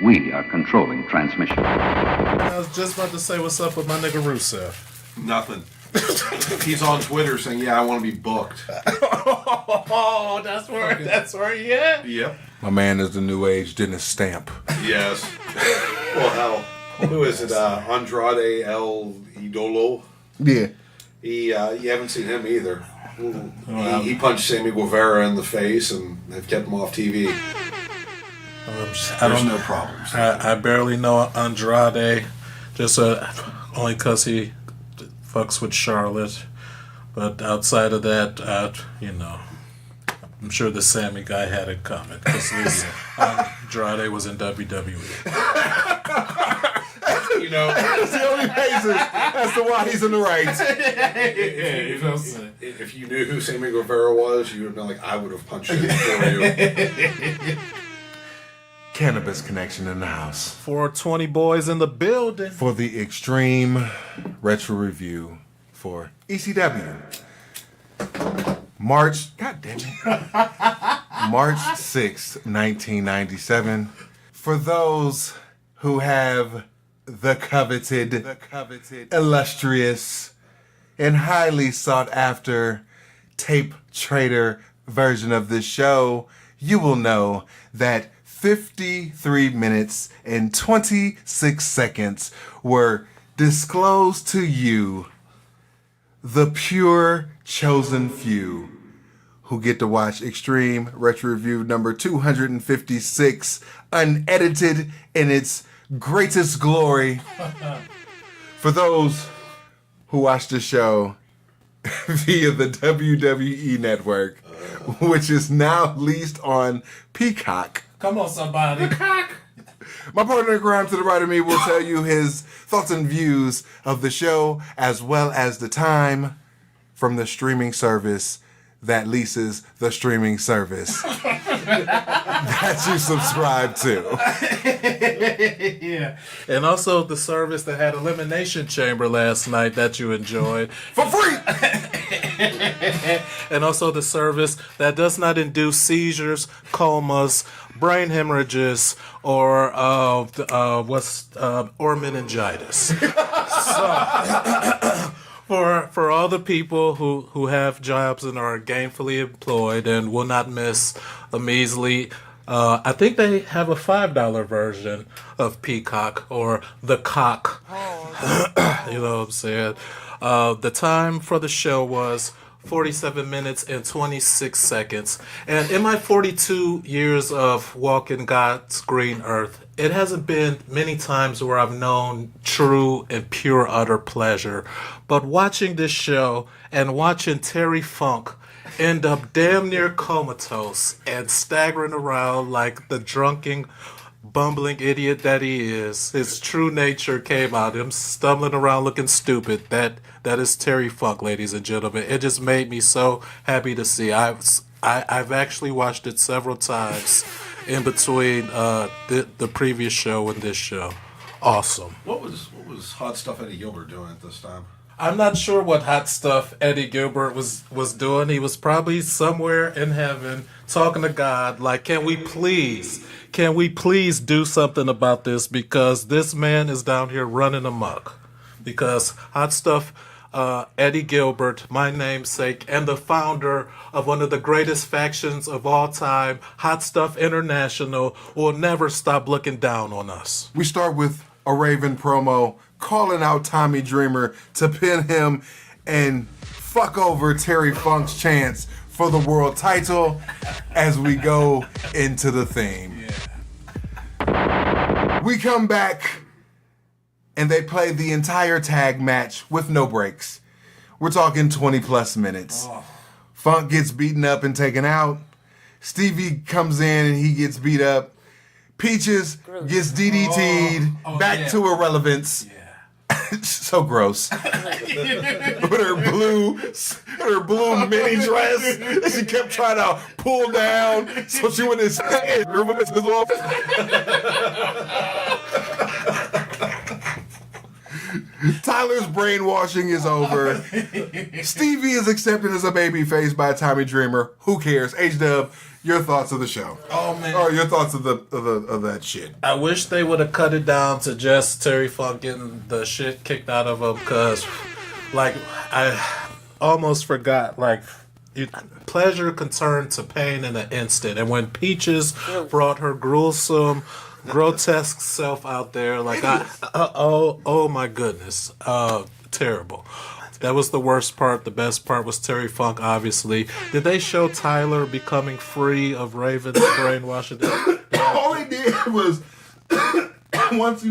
We are controlling transmission. I was just about to say what's up with my nigga Rusev. Nothing. He's on Twitter saying, "Yeah, I want to be booked." Oh, that's where he at? Yep. My man is the new age Dennis Stamp. Yes. Well, hell, who is it? Andrade El Idolo. Yeah. You haven't seen him either. He punched Sammy Guevara in the face, and they've kept him off TV. I don't no problems. I barely know Andrade, just only because he fucks with Charlotte. But outside of that, I'm sure the Sammy guy had it coming because Andrade was in WWE. That's the only basis as to why he's in the right. If you knew who Sammy Guevara was, you would have been like, I would have punched him for you. Cannabis Connection in the house. 420 boys in the building. For the Extreme Retro Review for ECW. March 6th, 1997. For those who have the coveted, illustrious, and highly sought after tape trader version of this show, you will know that 53 minutes and 26 seconds were disclosed to you, the pure chosen few, who get to watch Extreme Retro Review number 256, unedited in its greatest glory. For those who watch the show via the WWE Network, which is now leased on Peacock. Come on, somebody. My partner in crime to the right of me will tell you his thoughts and views of the show, as well as the time from the streaming service that leases the streaming service that you subscribe to. Yeah. And also the service that had Elimination Chamber last night that you enjoyed. For free! And also the service that does not induce seizures, comas, brain hemorrhages, or meningitis. So, for all the people who have jobs and are gainfully employed and will not miss a measly, I think they have a $5 version of Peacock or the Cock. You know what I'm saying? The time for the show was 47 minutes and 26 seconds. And in my 42 years of walking God's green earth, it hasn't been many times where I've known true and pure utter pleasure. But watching this show and watching Terry Funk end up damn near comatose and staggering around like the drunken, bumbling idiot that he is, his true nature came out. Him stumbling around looking stupid. That is Terry Funk, ladies and gentlemen. It just made me so happy to see. I've actually watched it several times in between the previous show and this show. Awesome. What was Hot Stuff Eddie Gilbert doing at this time? I'm not sure what hot stuff Eddie Gilbert was doing. He was probably somewhere in heaven talking to God like, can we please do something about this, because this man is down here running amok. Because hot stuff Eddie Gilbert, my namesake, and the founder of one of the greatest factions of all time, Hot Stuff International, will never stop looking down on us. We start with a Raven promo calling out Tommy Dreamer to pin him and fuck over Terry Funk's chance for the world title as we go into the theme. Yeah. We come back and they play the entire tag match with no breaks. We're talking 20 plus minutes. Oh. Funk gets beaten up and taken out. Stevie comes in and he gets beat up. Peaches gets DDT'd back to irrelevance. Yeah. So gross. With her blue mini dress that she kept trying to pull down so she wouldn't say it. Tyler's brainwashing is over. Stevie is accepted as a babyface by Tommy Dreamer. Who cares? H-Dub, your thoughts of the show. Oh man. Or your thoughts of that shit. I wish they would have cut it down to just Terry Funk getting the shit kicked out of him, because, like, I almost forgot, like, pleasure can turn to pain in an instant. And when Peaches brought her gruesome, grotesque self out there, like, oh my goodness, terrible. That was the worst part. The best part was Terry Funk, obviously. Did they show Tyler becoming free of Raven's brainwashing? All he did was, once,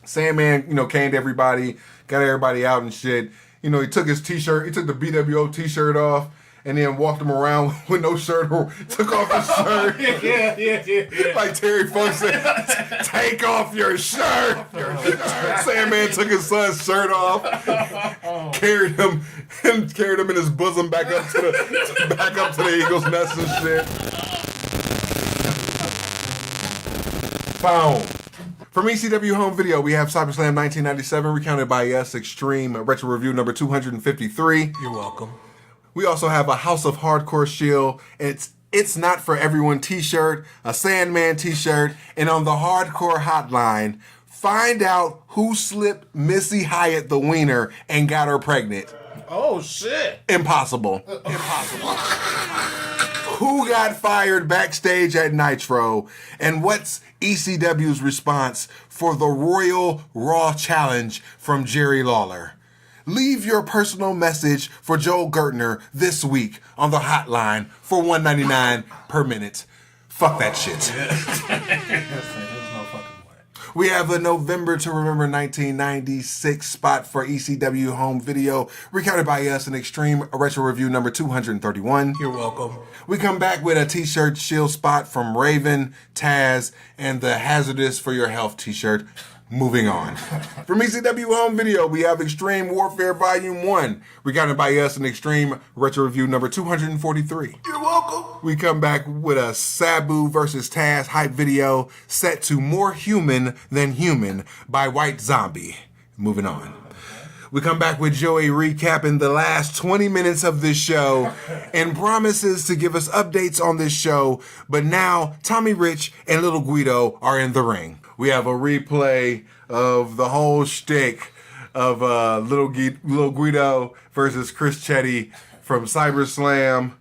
Sandman, canned everybody, got everybody out and shit. He took his t-shirt, he took the BWO t-shirt off, and then walked him around with no shirt or took off his shirt. Yeah. Like Terry Funk said, take off your shirt. Sandman took his son's shirt off, carried him in his bosom back up to the Eagles' nest and shit. Boom. From ECW Home Video, we have SummerSlam 1997, recounted by us, Extreme Retro Review number 253. You're welcome. We also have a House of Hardcore shield. It's Not For Everyone t-shirt, a Sandman t-shirt, and on the Hardcore hotline, find out who slipped Missy Hyatt the wiener and got her pregnant. Oh, shit. Impossible. Who got fired backstage at Nitro? And what's ECW's response for the Royal Raw Challenge from Jerry Lawler? Leave your personal message for Joel Gertner this week on the hotline for $1.99 per minute. Fuck that shit. There's no fucking way. We have the November to Remember 1996 spot for ECW Home Video, recounted by us in Extreme Retro Review number 231. You're welcome. We come back with a t-shirt shield spot from Raven, Taz, and the Hazardous for Your Health t-shirt. Moving on. From ECW Home Video, we have Extreme Warfare Volume 1, recounted by us in Extreme Retro Review number 243. You're welcome. We come back with a Sabu versus Taz hype video set to More Human Than Human by White Zombie. Moving on. We come back with Joey recapping the last 20 minutes of this show and promises to give us updates on this show, but now Tommy Rich and Little Guido are in the ring. We have a replay of the whole shtick of Little Guido versus Chris Chetty from CyberSlam.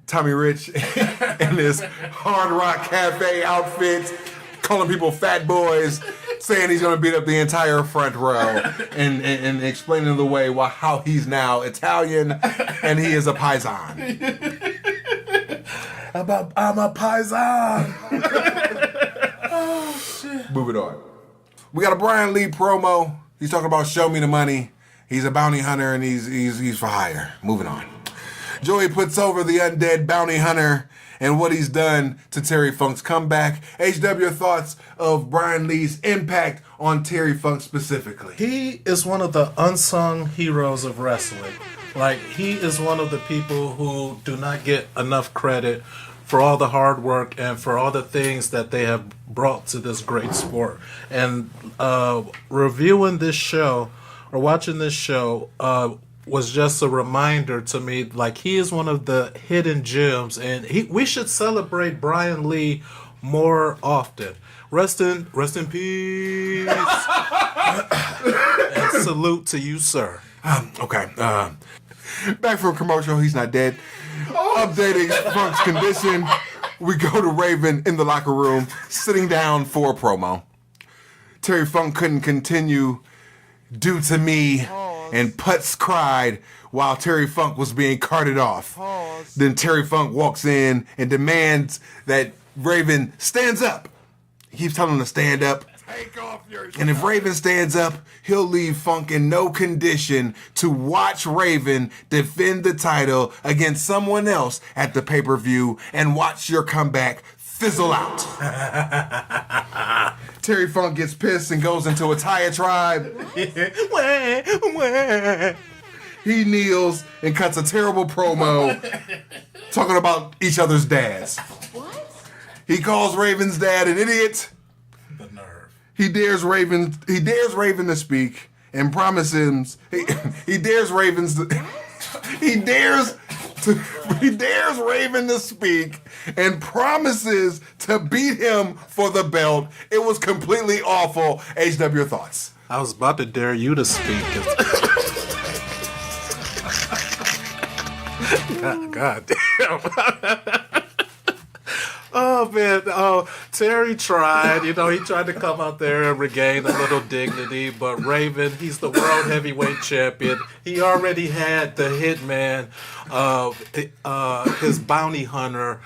Tommy Rich in his Hard Rock Cafe outfit, calling people fat boys, saying he's going to beat up the entire front row, and explaining the way how he's now Italian and he is a paisan. I'm a paisan. Oh, shit. Moving on. We got a Brian Lee promo. He's talking about show me the money. He's a bounty hunter and he's for hire. Moving on. Joey puts over the undead bounty hunter and what he's done to Terry Funk's comeback. HW thoughts of Brian Lee's impact on Terry Funk specifically. He is one of the unsung heroes of wrestling. Like, he is one of the people who do not get enough credit for all the hard work and for all the things that they have brought to this great sport. And reviewing this show or watching this show was just a reminder to me, like, he is one of the hidden gems, and we should celebrate Brian Lee more often. Rest in peace. And salute to you, sir. Okay. Back from commercial, he's not dead. Updating Funk's condition, we go to Raven in the locker room, sitting down for a promo. Terry Funk couldn't continue due to me, and Putz cried while Terry Funk was being carted off. Then Terry Funk walks in and demands that Raven stands up. He keeps telling him to stand up. Take off your shirt. And if Raven stands up, he'll leave Funk in no condition to watch Raven defend the title against someone else at the pay-per-view and watch your comeback fizzle out. Terry Funk gets pissed and goes into a diatribe. He kneels and cuts a terrible promo talking about each other's dads. What? He calls Raven's dad an idiot. The nerve. He dares Raven to speak and promises he dares He dares Raven to speak and promises to beat him for the belt. It was completely awful. HW, your thoughts? I was about to dare you to speak. God damn. Oh man, Terry tried. He tried to come out there and regain a little dignity, but Raven, he's the world heavyweight champion. He already had the hitman, his bounty hunter,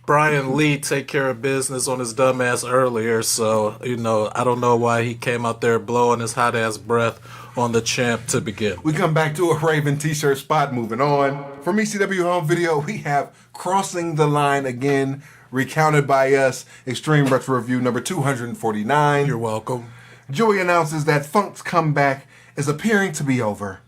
Brian Lee, take care of business on his dumbass earlier. So I don't know why he came out there blowing his hot ass breath on the champ to begin. We come back to a Raven t-shirt spot. Moving on. From ECW Home Video, we have Crossing the Line again, recounted by us, Extreme Retro Review number 249. You're welcome. Joey announces that Funk's comeback is appearing to be over.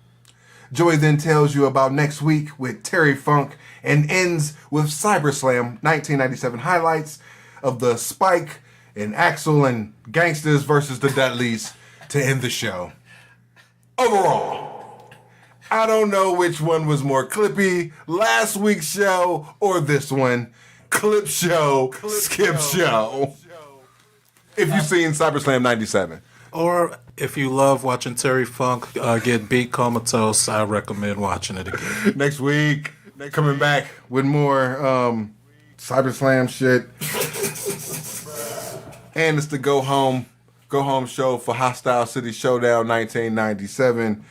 Joey then tells you about next week with Terry Funk and ends with CyberSlam 1997 highlights of the Spike and Axel and Gangsters versus the Dudleys to end the show. Overall, I don't know which one was more clippy, last week's show or this one. Clip show, skip show. If you've seen CyberSlam 97. Or if you love watching Terry Funk get beat comatose, I recommend watching it again. Next week, coming back with more CyberSlam shit. And it's the Go Home show for Hostile City Showdown 1997.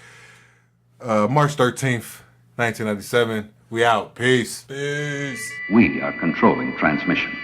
March 13th, 1997. We out. Peace. We are controlling transmission.